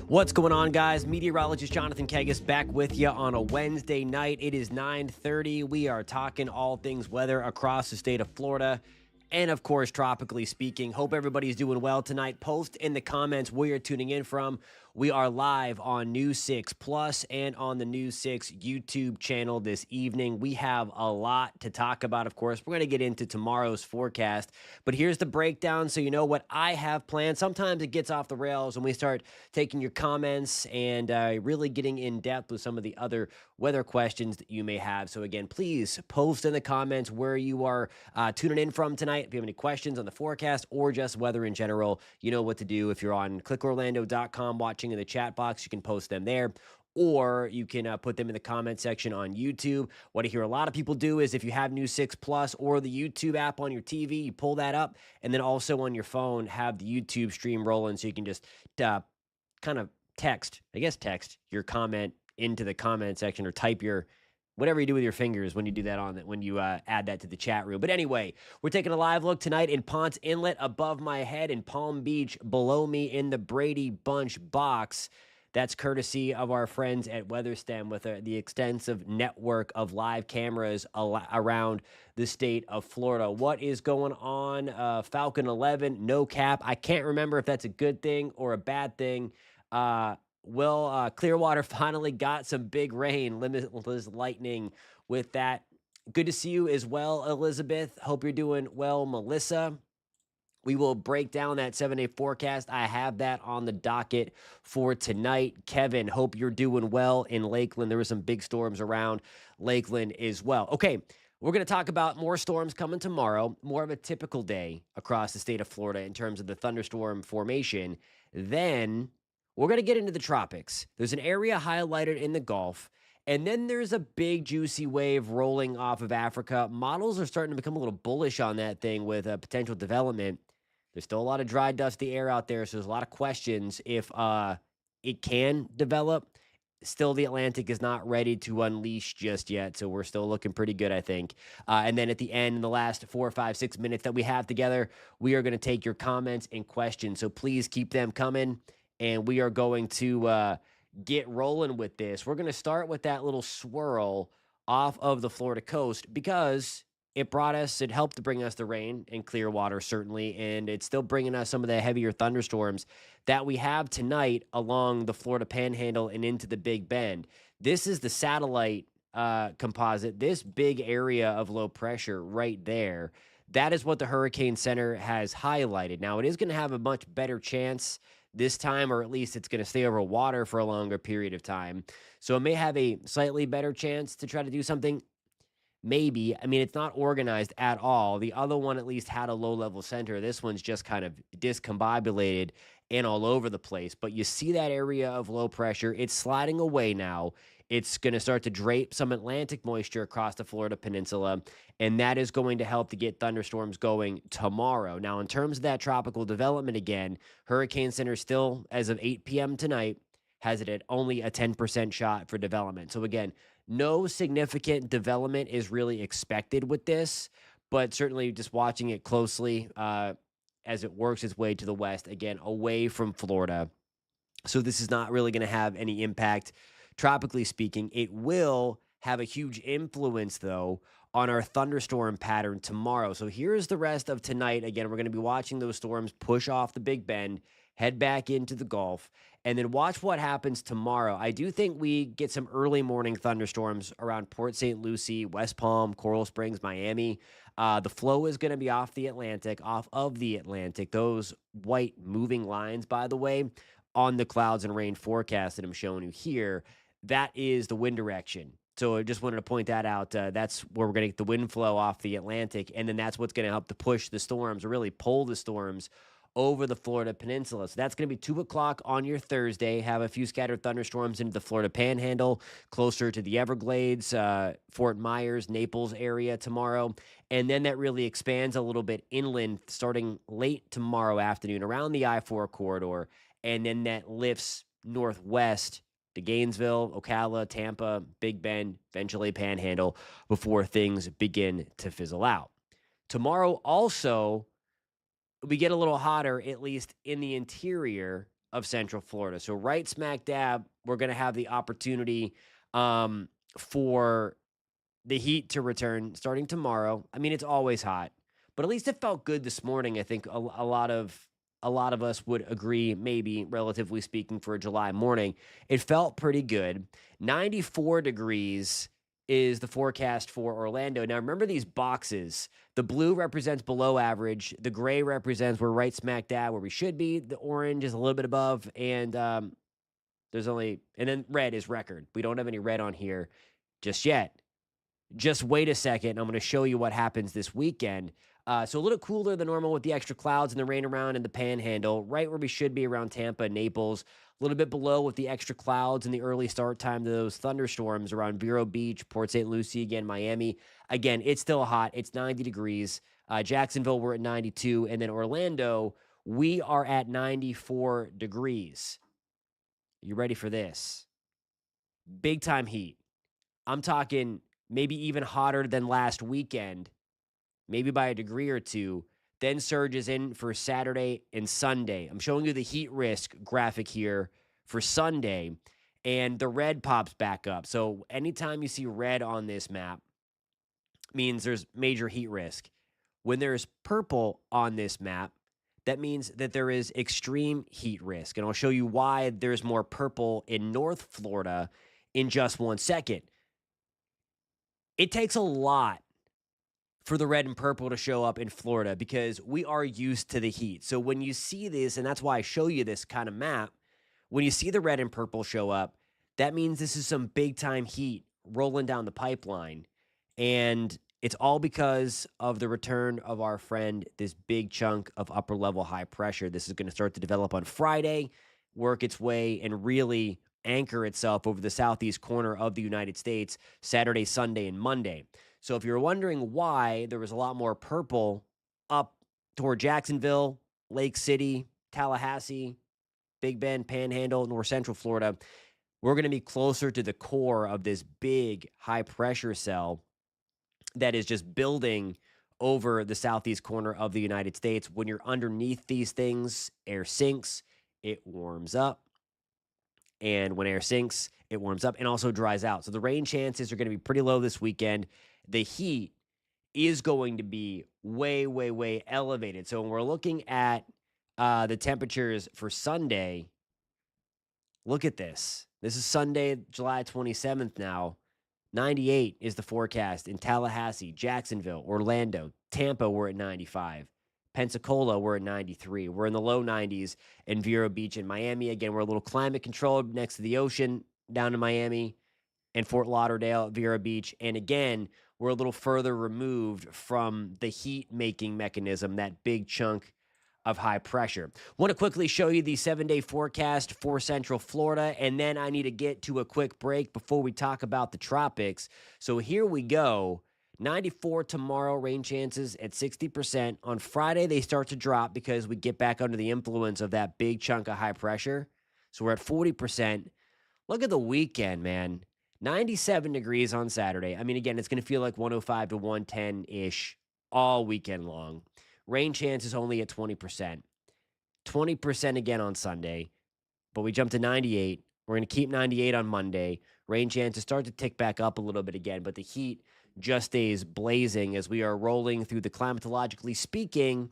What's going on, guys? Meteorologist Jonathan Kegges back with you on a Wednesday night. It is 9:30. We are talking all things weather across the state of Florida and, of course, tropically speaking. Hope everybody's doing well tonight. Post in the comments where you're tuning in from. We are live on News 6 Plus and on the News 6 YouTube channel this evening. We have a lot to talk about, of course. We're going to get into tomorrow's forecast, but here's the breakdown so you know what I have planned. Sometimes it gets off the rails when we start taking your comments and really getting in depth with some of the other weather questions that you may have. So again, please post in the comments where you are tuning in from tonight. If you have any questions on the forecast or just weather in general, you know what to do. If you're on clickorlando.com watching in the chat box, you can post them there, or you can put them in the comment section on YouTube. What I hear a lot of people do is if you have News 6 Plus or the YouTube app on your TV, you pull that up, and then also on your phone, have the YouTube stream rolling so you can just kind of text your comment into the comment section, or type your whatever you do with your fingers when you do that when you add that to the chat room. But anyway, we're taking a live look tonight in Ponce Inlet above my head and Palm Beach below me in the Brady Bunch box. That's courtesy of our friends at WeatherStem with the extensive network of live cameras around the state of Florida. What is going on? Falcon 11, no cap. I can't remember if that's a good thing or a bad thing. Clearwater finally got some big rain, limitless lightning with that. Good to see you as well, Elizabeth. Hope you're doing well, Melissa. We will break down that 7-day forecast. I have that on the docket for tonight. Kevin, hope you're doing well in Lakeland. There were some big storms around Lakeland as well. Okay, we're going to talk about more storms coming tomorrow, more of a typical day across the state of Florida in terms of the thunderstorm formation. Then we're going to get into the tropics. There's an area highlighted in the Gulf, and then there's a big, juicy wave rolling off of Africa. Models are starting to become a little bullish on that thing with potential development. There's still a lot of dry, dusty air out there, so there's a lot of questions if it can develop. Still, the Atlantic is not ready to unleash just yet, so we're still looking pretty good, I think. And then at the end, in the last 4, 5, 6 minutes that we have together, we are going to take your comments and questions, so please keep them coming. And we are going to get rolling with this. We're going to start with that little swirl off of the Florida coast because it helped to bring us the rain and clear water, certainly, and it's still bringing us some of the heavier thunderstorms that we have tonight along the Florida Panhandle and into the Big Bend. This is the satellite composite, this big area of low pressure right there. That is what the Hurricane Center has highlighted. Now, it is going to have a much better chance this time, or at least it's going to stay over water for a longer period of time. So it may have a slightly better chance to try to do something. Maybe. I mean, it's not organized at all. The other one at least had a low-level center. This one's just kind of discombobulated and all over the place. But you see that area of low pressure. It's sliding away now. It's going to start to drape some Atlantic moisture across the Florida peninsula, and that is going to help to get thunderstorms going tomorrow. Now, in terms of that tropical development again, Hurricane Center still, as of 8 p.m. tonight, has it at only a 10% shot for development. So again, no significant development is really expected with this, but certainly just watching it closely as it works its way to the west, again, away from Florida. So this is not really going to have any impact. Tropically speaking, it will have a huge influence, though, on our thunderstorm pattern tomorrow. So here's the rest of tonight. Again, we're going to be watching those storms push off the Big Bend, head back into the Gulf, and then watch what happens tomorrow. I do think we get some early morning thunderstorms around Port St. Lucie, West Palm, Coral Springs, Miami. The flow is going to be off of the Atlantic. Those white moving lines, by the way, on the clouds and rain forecast that I'm showing you here, that is the wind direction. So I just wanted to point that out. That's where we're going to get the wind flow off the Atlantic, and then that's what's going to help to push the storms, or really pull the storms over the Florida peninsula. So that's going to be 2 o'clock on your Thursday. Have a few scattered thunderstorms into the Florida Panhandle, closer to the Everglades, Fort Myers, Naples area tomorrow. And then that really expands a little bit inland starting late tomorrow afternoon around the I-4 corridor. And then that lifts northwest to Gainesville, Ocala, Tampa, Big Bend, eventually Panhandle, before things begin to fizzle out. Tomorrow also, we get a little hotter, at least in the interior of Central Florida. So right smack dab, we're going to have the opportunity for the heat to return starting tomorrow. I mean, it's always hot, but at least it felt good this morning. I think a lot of us would agree, maybe relatively speaking, for a July morning. It felt pretty good. 94 degrees is the forecast for Orlando. Now, remember these boxes. The blue represents below average. The gray represents we're right smack dab where we should be. The orange is a little bit above, and and then red is record. We don't have any red on here just yet. Just wait a second. I'm going to show you what happens this weekend. So a little cooler than normal with the extra clouds and the rain around in the panhandle, right where we should be around Tampa, Naples. A little bit below with the extra clouds and the early start time to those thunderstorms around Vero Beach, Port St. Lucie, again, Miami. Again, it's still hot. It's 90 degrees. Jacksonville, we're at 92. And then Orlando, we are at 94 degrees. You ready for this? Big time heat. I'm talking maybe even hotter than last weekend, maybe by a degree or two, then surges in for Saturday and Sunday. I'm showing you the heat risk graphic here for Sunday, and the red pops back up. So anytime you see red on this map, means there's major heat risk. When there's purple on this map, that means that there is extreme heat risk. And I'll show you why there's more purple in North Florida in just 1 second. It takes a lot for the red and purple to show up in Florida because we are used to the heat. So when you see this, and that's why I show you this kind of map, when you see the red and purple show up, that means this is some big time heat rolling down the pipeline. And it's all because of the return of our friend, this big chunk of upper level high pressure. This is going to start to develop on Friday, work its way, and really anchor itself over the southeast corner of the United States Saturday, Sunday, and Monday. So if you're wondering why there was a lot more purple up toward Jacksonville, Lake City, Tallahassee, Big Bend, Panhandle, North Central Florida, we're going to be closer to the core of this big high pressure cell that is just building over the southeast corner of the United States. When you're underneath these things, air sinks, it warms up. And when air sinks, it warms up and also dries out. So the rain chances are going to be pretty low this weekend. The heat is going to be way, way, way elevated. So when we're looking at the temperatures for Sunday, look at this. This is Sunday, July 27th now. 98 is the forecast in Tallahassee, Jacksonville, Orlando, Tampa, we're at 95. Pensacola, we're at 93. We're in the low 90s in Vero Beach and Miami. Again, we're a little climate controlled next to the ocean down in Miami and Fort Lauderdale, Vero Beach. And again, we're a little further removed from the heat making mechanism, that big chunk of high pressure. Want to quickly show you the 7-day forecast for Central Florida, and then I need to get to a quick break before we talk about the tropics. So here we go. 94 tomorrow, rain chances at 60%. On Friday, they start to drop because we get back under the influence of that big chunk of high pressure. So we're at 40%. Look at the weekend, man. 97 degrees on Saturday. I mean, again, it's going to feel like 105 to 110-ish all weekend long. Rain chance is only at 20%. 20% again on Sunday, but we jump to 98. We're going to keep 98 on Monday. Rain chances start to tick back up a little bit again, but the heat just stays blazing as we are rolling through the climatologically speaking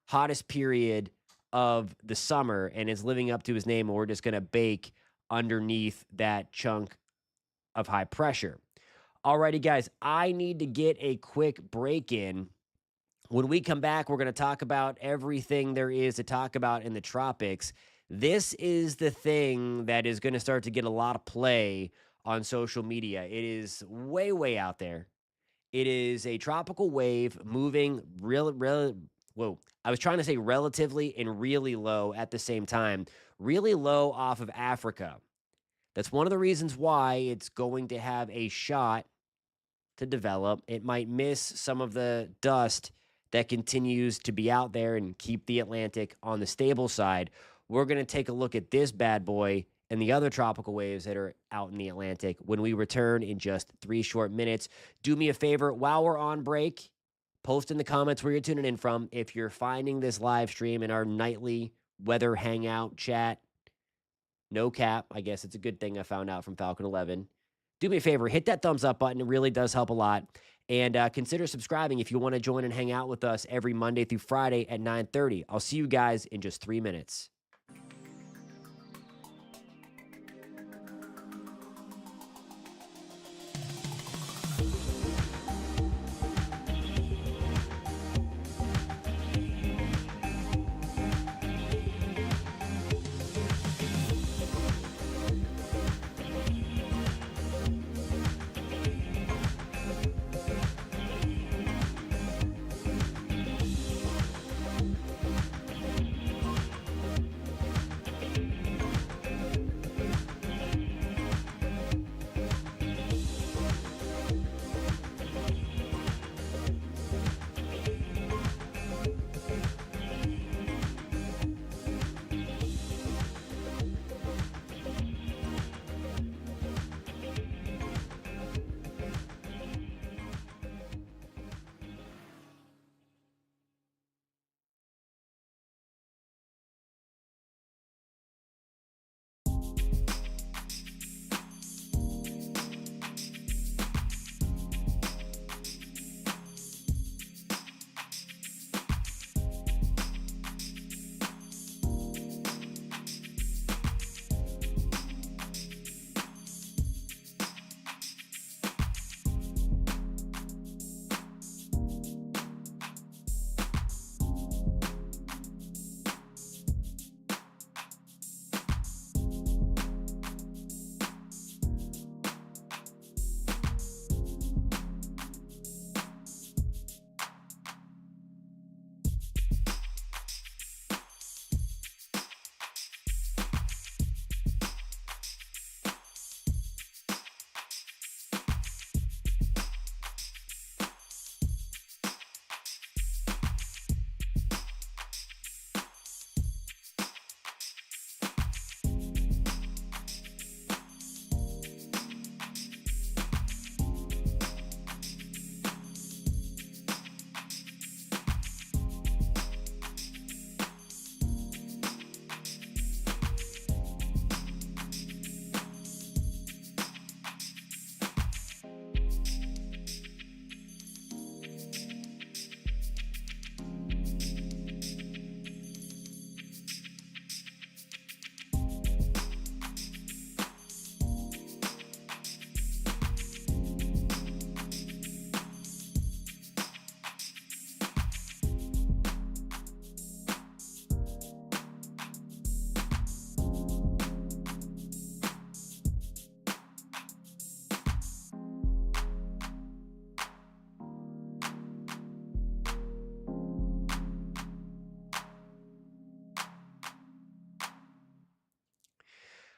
hottest period of the summer, and it's living up to his name, and we're just going to bake underneath that chunk of high pressure. Alrighty, guys, I need to get a quick break in. When we come back, we're going to talk about everything there is to talk about in the tropics. This is the thing that is going to start to get a lot of play on social media. It is way, way out there. It is a tropical wave moving I was trying to say relatively and really low at the same time. Really low off of Africa. That's one of the reasons why it's going to have a shot to develop. It might miss some of the dust that continues to be out there and keep the Atlantic on the stable side. We're going to take a look at this bad boy and the other tropical waves that are out in the Atlantic when we return in just 3 short minutes. Do me a favor, while we're on break, post in the comments where you're tuning in from. If you're finding this live stream in our nightly weather hangout chat No cap. I guess it's a good thing I found out from Falcon 11. Do me a favor, hit that thumbs up button. It really does help a lot. And consider subscribing if you want to join and hang out with us every Monday through Friday at 9:30. I'll see you guys in just 3 minutes.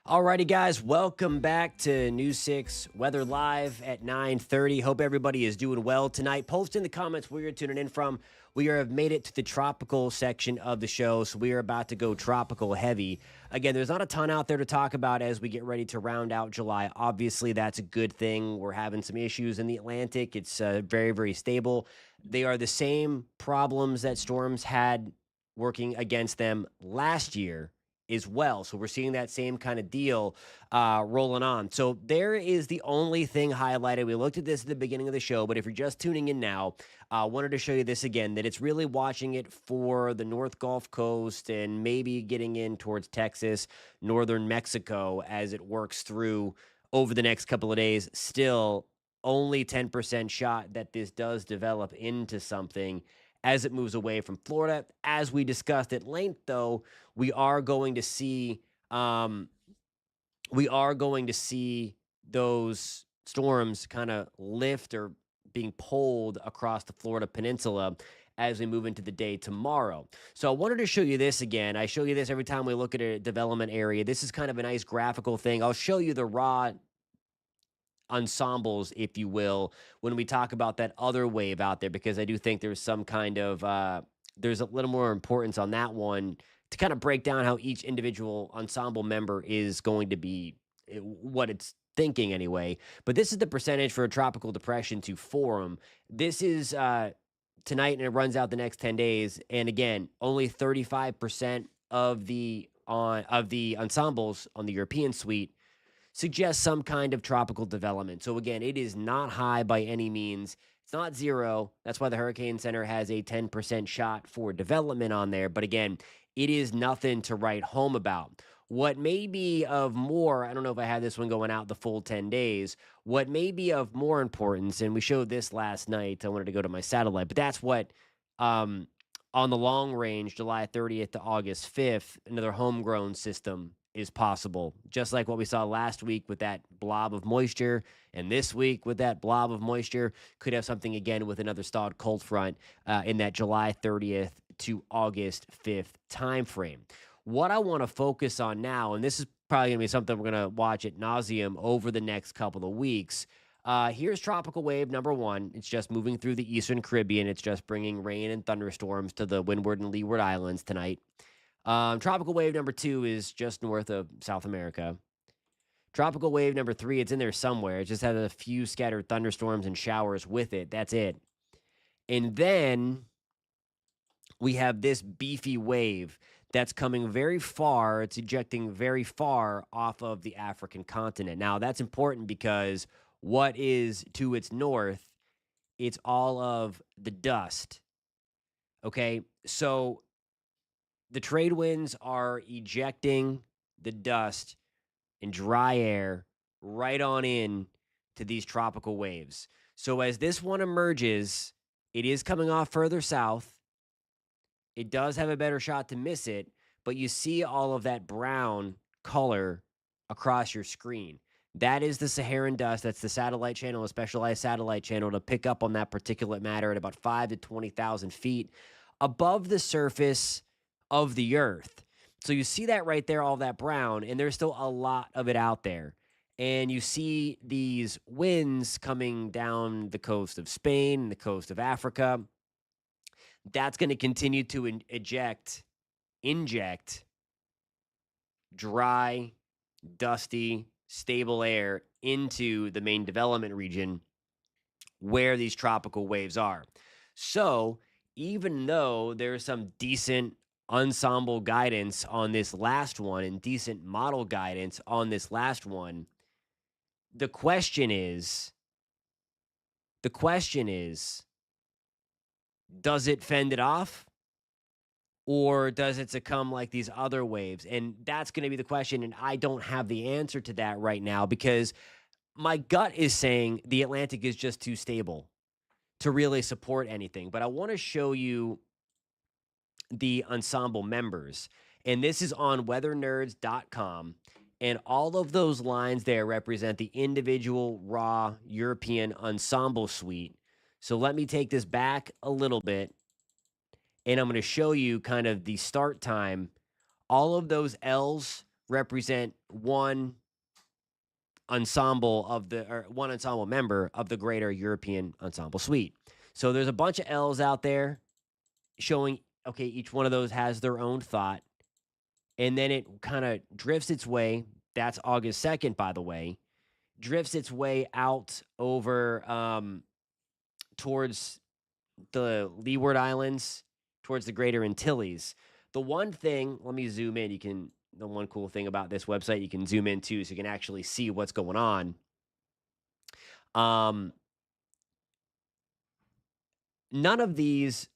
Alrighty, guys, welcome back to News 6 Weather Live at 9:30. Hope everybody is doing well tonight. Post in the comments where you're tuning in from. We have made it to the tropical section of the show, so we are about to go tropical heavy. Again, there's not a ton out there to talk about as we get ready to round out July. Obviously, that's a good thing. We're having some issues in the Atlantic. It's very, very stable. They are the same problems that storms had working against them last year as well. So we're seeing that same kind of deal rolling on. So there is the only thing highlighted. We looked at this at the beginning of the show, but if you're just tuning in now, wanted to show you this again, that it's really watching it for the North Gulf Coast and maybe getting in towards Texas, northern Mexico as it works through over the next couple of days. Still only 10% shot that this does develop into something as it moves away from Florida. As we discussed at length, though, we are going to see those storms kind of lift or being pulled across the Florida peninsula as we move into the day tomorrow. So I wanted to show you this again. I show you this every time we look at a development area. This is kind of a nice graphical thing. I'll show you the raw ensembles, if you will, when we talk about that other wave out there, because I do think there's some kind of there's a little more importance on that one to kind of break down how each individual ensemble member is going to be, what it's thinking anyway. But this is the percentage for a tropical depression to form. This is tonight, and it runs out the next 10 days. And again, only 35% of the of the ensembles on the European suite suggests some kind of tropical development. So again, it is not high by any means. It's not zero. That's why the Hurricane Center has a 10% shot for development on there. But again, it is nothing to write home about. What may be of more, I don't know if I had this one going out the full 10 days, what may be of more importance, and we showed this last night. I wanted to go to my satellite, but that's what um, on the long range, July 30th to August 5th, another homegrown system is possible. Just like what we saw last week with that blob of moisture, and this week with that blob of moisture, could have something again with another stalled cold front in that July 30th to August 5th timeframe. What I want to focus on now, and this is probably going to be something we're going to watch at nauseum over the next couple of weeks. Here's tropical wave number one. It's just moving through the eastern Caribbean. It's just bringing rain and thunderstorms to the Windward and Leeward Islands tonight. Tropical wave number two is just north of South America. Tropical wave number three, it's in there somewhere. It just has a few scattered thunderstorms and showers with it. That's it. And then we have this beefy wave that's coming very far. It's ejecting very far off of the African continent. Now, that's important because what is to its north, it's all of the dust. Okay, so the trade winds are ejecting the dust and dry air right on in to these tropical waves. So as this one emerges, it is coming off further south. It does have a better shot to miss it, but you see all of that brown color across your screen. That is the Saharan dust. That's the satellite channel, a specialized satellite channel to pick up on that particulate matter at about 5 to 20,000 feet above the surface of the earth. So you see that right there, all that brown, and there's still a lot of it out there. And you see these winds coming down the coast of Spain and the coast of Africa. That's going to continue to inject dry, dusty, stable air into the main development region where these tropical waves are. So even though there's some decent ensemble guidance on this last one and decent model guidance on this last one, the question is, does it fend it off? Or does it succumb like these other waves? And that's going to be the question. And I don't have the answer to that right now because my gut is saying the Atlantic is just too stable to really support anything. But I want to show you the ensemble members. And this is on weathernerds.com. And all of those lines there represent the individual raw European ensemble suite. So let me take this back a little bit. And I'm going to show you kind of the start time. All of those L's represent one ensemble member of the greater European ensemble suite. So there's a bunch of L's out there showing, okay, each one of those has their own thought. And then it kind of drifts its way. That's August 2nd, by the way. Drifts its way out over towards the Leeward Islands, towards the Greater Antilles. The one thing, let me zoom in. The one cool thing about this website, you can zoom in too, so you can actually see what's going on. None of these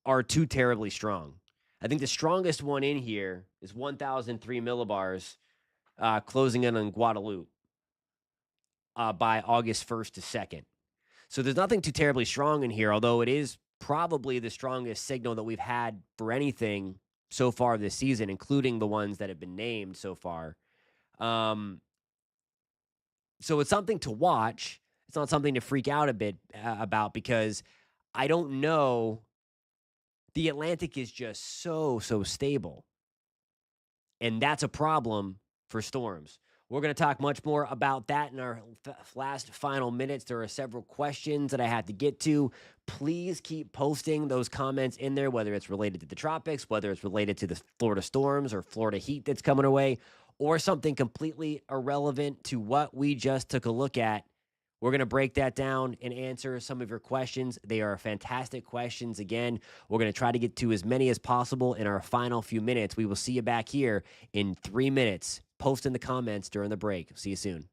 are too terribly strong. I think the strongest one in here is 1,003 millibars, closing in on Guadeloupe by August 1st to 2nd. So there's nothing too terribly strong in here, although it is probably the strongest signal that we've had for anything so far this season, including the ones that have been named so far. So it's something to watch. It's not something to freak out a bit about because I don't know. The Atlantic is just so stable. And that's a problem for storms. We're going to talk much more about that in our last final minutes. There are several questions that I had to get to. Please keep posting those comments in there, whether it's related to the tropics, whether it's related to the Florida storms or Florida heat that's coming away, or something completely irrelevant to what we just took a look at We're going to break that down and answer some of your questions. They are fantastic questions. Again, we're going to try to get to as many as possible in our final few minutes. We will see you back here in 3 minutes. Post in the comments during the break. See you soon.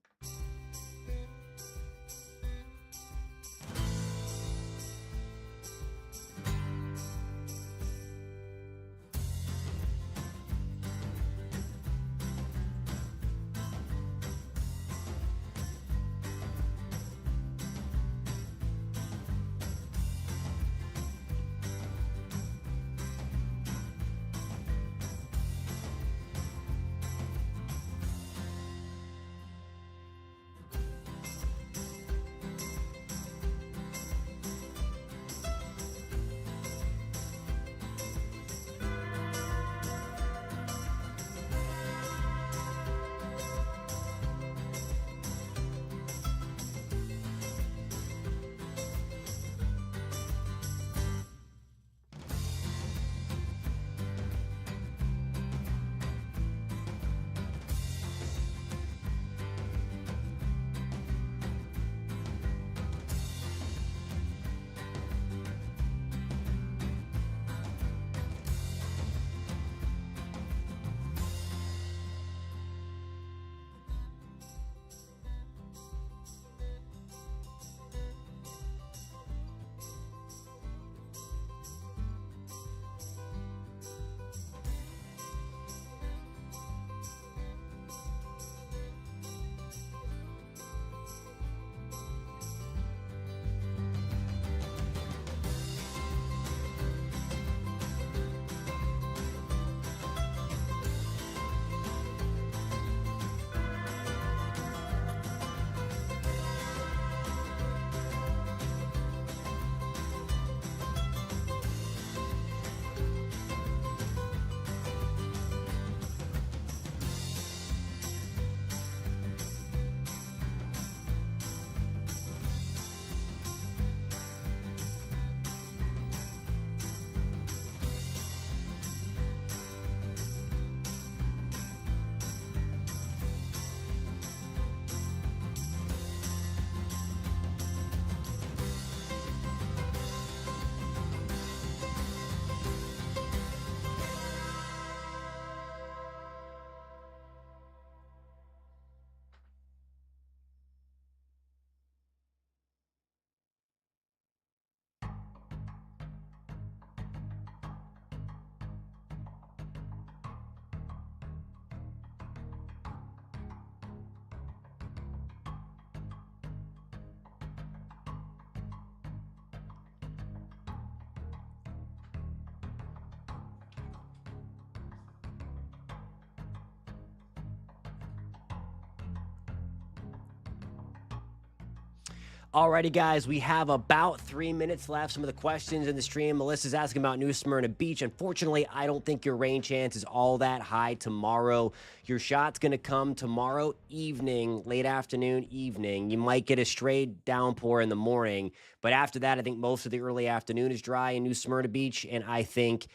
Alrighty, guys, we have about 3 minutes left. Some of the questions in the stream. Melissa's asking about New Smyrna Beach. Unfortunately, I don't think your rain chance is all that high tomorrow. Your shot's going to come tomorrow evening, late afternoon, evening. You might get a stray downpour in the morning, but after that, I think most of the early afternoon is dry in New Smyrna Beach, and I think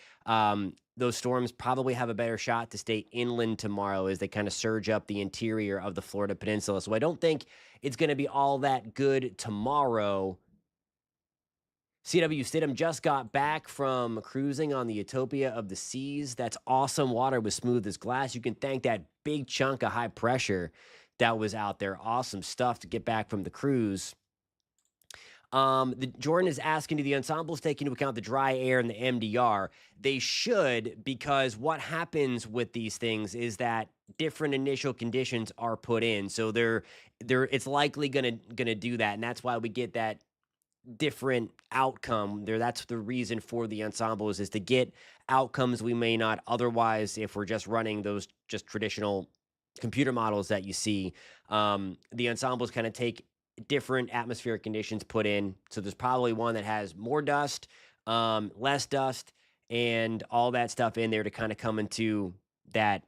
those storms probably have a better shot to stay inland tomorrow as they kind of surge up the interior of the Florida Peninsula. So I don't think it's going to be all that good tomorrow. CW Stidham just got back from cruising on the Utopia of the Seas. That's awesome. Water was smooth as glass. You can thank that big chunk of high pressure that was out there. Awesome stuff to get back from the cruise. Jordan is asking, do the ensembles take into account the dry air and the MDR? They should, because what happens with these things is that different initial conditions are put in. So it's likely gonna do that, and that's why we get that different outcome there. That's the reason for the ensembles, is to get outcomes we may not otherwise if we're just running those just traditional computer models that you see. The ensembles kind of take different atmospheric conditions put in. So there's probably one that has more dust, less dust, and all that stuff in there to kind of come into that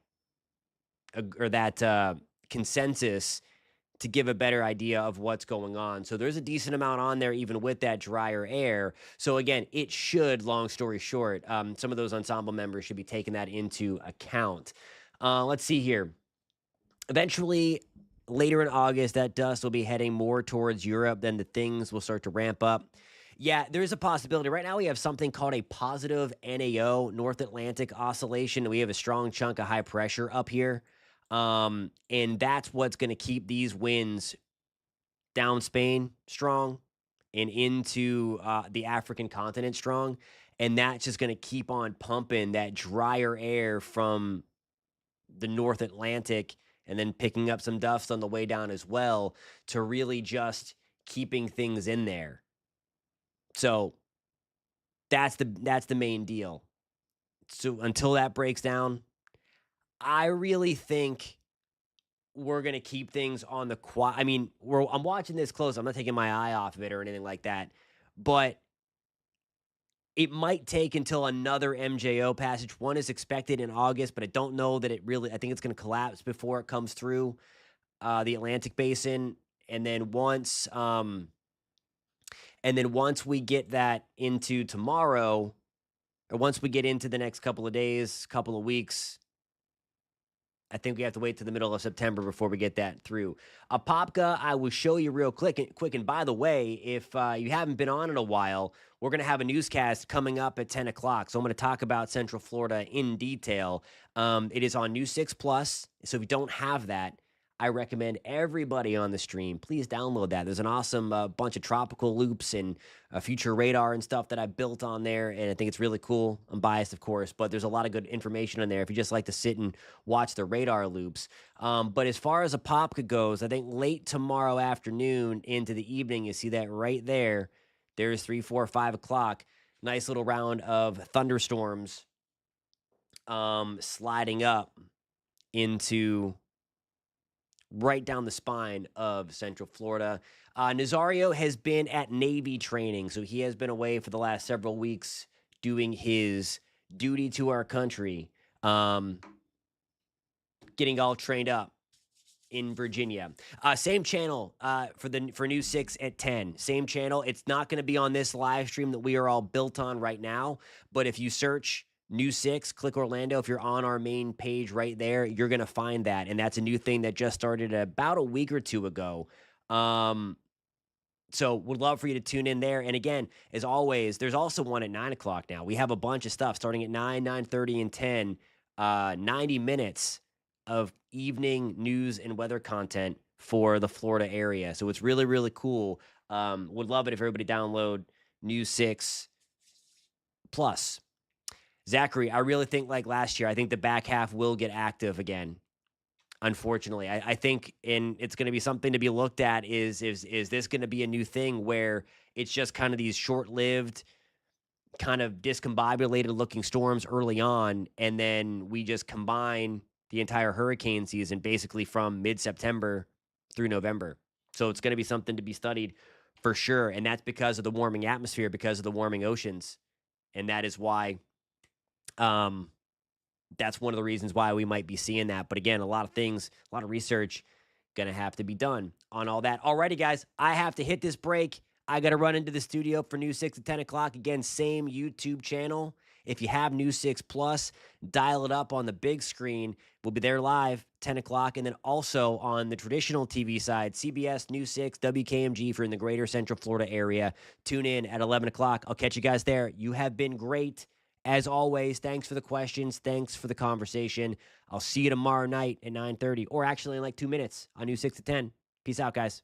consensus to give a better idea of what's going on. So there's a decent amount on there, even with that drier air. So again, it should, long story short, some of those ensemble members should be taking that into account. Let's see here. Eventually, later in August, that dust will be heading more towards Europe. Then the things will start to ramp up. Yeah, there's a possibility. Right now, we have something called a positive NAO, North Atlantic Oscillation. We have a strong chunk of high pressure up here. And that's what's going to keep these winds down Spain strong and into the African continent strong. And that's just going to keep on pumping that drier air from the North Atlantic and then picking up some dust on the way down as well to really just keeping things in there. So that's the main deal. So until that breaks down, I really think we're gonna keep things on the quiet. I mean, I'm watching this close. I'm not taking my eye off of it or anything like that, but it might take until another MJO passage. One is expected in August, but I don't know that it really. I think it's going to collapse before it comes through the Atlantic Basin, and then once we get that into tomorrow, or once we get into the next couple of days, couple of weeks, I think we have to wait to the middle of September before we get that through. Apopka, I will show you real quick. And by the way, if you haven't been on in a while, we're going to have a newscast coming up at 10 o'clock. So I'm going to talk about Central Florida in detail. It is on News 6 Plus. So if you don't have that, I recommend everybody on the stream, please download that. There's an awesome bunch of tropical loops and future radar and stuff that I built on there, and I think it's really cool. I'm biased, of course, but there's a lot of good information in there if you just like to sit and watch the radar loops. But as far as Apopka goes, I think late tomorrow afternoon into the evening, you see that right there. There's 3, 4, 5 o'clock. Nice little round of thunderstorms sliding up into right down the spine of Central Florida. Nazario has been at Navy training, so he has been away for the last several weeks doing his duty to our country, getting all trained up in Virginia. Same channel for News 6 at 10. Same channel. It's not going to be on this live stream that we are all built on right now, but if you search News 6, click Orlando. If you're on our main page right there, you're going to find that. And that's a new thing that just started about a week or two ago. So would love for you to tune in there. And again, as always, there's also one at 9 o'clock now. We have a bunch of stuff starting at 9, 9:30, and 10. 90 minutes of evening news and weather content for the Florida area. So it's really, really cool. Would love it if everybody download News 6 Plus. Zachary, I really think like last year, I think the back half will get active again. Unfortunately, I think it's going to be something to be looked at. Is this going to be a new thing where it's just kind of these short-lived, kind of discombobulated looking storms early on, and then we just combine the entire hurricane season basically from mid-September through November? So it's going to be something to be studied for sure, and that's because of the warming atmosphere, because of the warming oceans, and that is why. That's one of the reasons why we might be seeing that. But again, a lot of things, a lot of research going to have to be done on all that. Alrighty, guys, I have to hit this break. I got to run into the studio for News 6 at 10 o'clock. Again, same YouTube channel. If you have News 6 Plus, dial it up on the big screen. We'll be there live, 10 o'clock. And then also on the traditional TV side, CBS, News 6, WKMG for in the greater Central Florida area. Tune in at 11 o'clock. I'll catch you guys there. You have been great. As always, thanks for the questions. Thanks for the conversation. I'll see you tomorrow night at 9:30, or actually in like 2 minutes on News 6 to 10. Peace out, guys.